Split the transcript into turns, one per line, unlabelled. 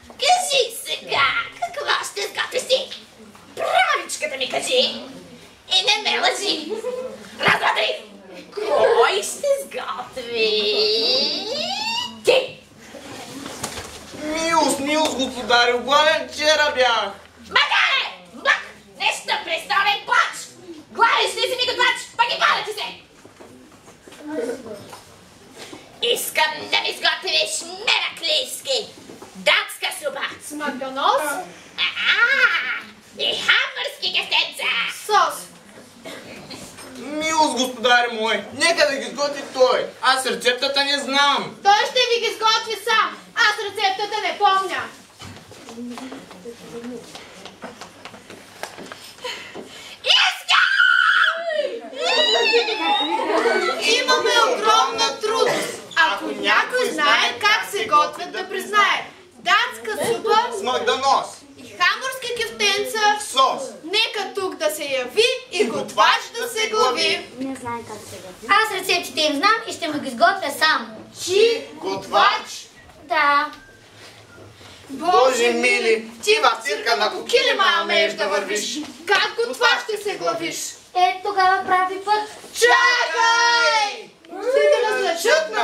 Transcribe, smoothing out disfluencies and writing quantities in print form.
Кажи сега, какво ще сготвиш ти? Правичката ми кажи и не ме лъжи. Раз, два, три. Кой ще сготви? Ти!
Милост, господарю, гладен вчера бях.
Макаре! Мак! Нещо престолен плач! Гладен ще си ми готвач, пък и пада ти се! Искам да ми сготвиш мераклийски датска супа.
Смакдонос?
И хамбургски кафтенца.
Сос.
Милост, господарю мой, нека да ги сготви той. Аз рецептата не знам.
Той ще ви ги сготви сам. Аз рецептата не помня. Имаме огромна трудност. Ако някой знае как се готвят, да признае. Датска супа
Смакдонос.
и хамбургски кюфтенца.
Сос.
Нека тук да се яви и готвач да се глави.
Не знае как се готви. Аз рецептите им знам и ще му ги сготвя сам.
Чи готвач?
Да.
Боже мили, ти в цирка на кокилима умееш да вървиш.
Как готвач ще се главиш?
Е, тогава прави път.
Чакай!
Ще те назначат на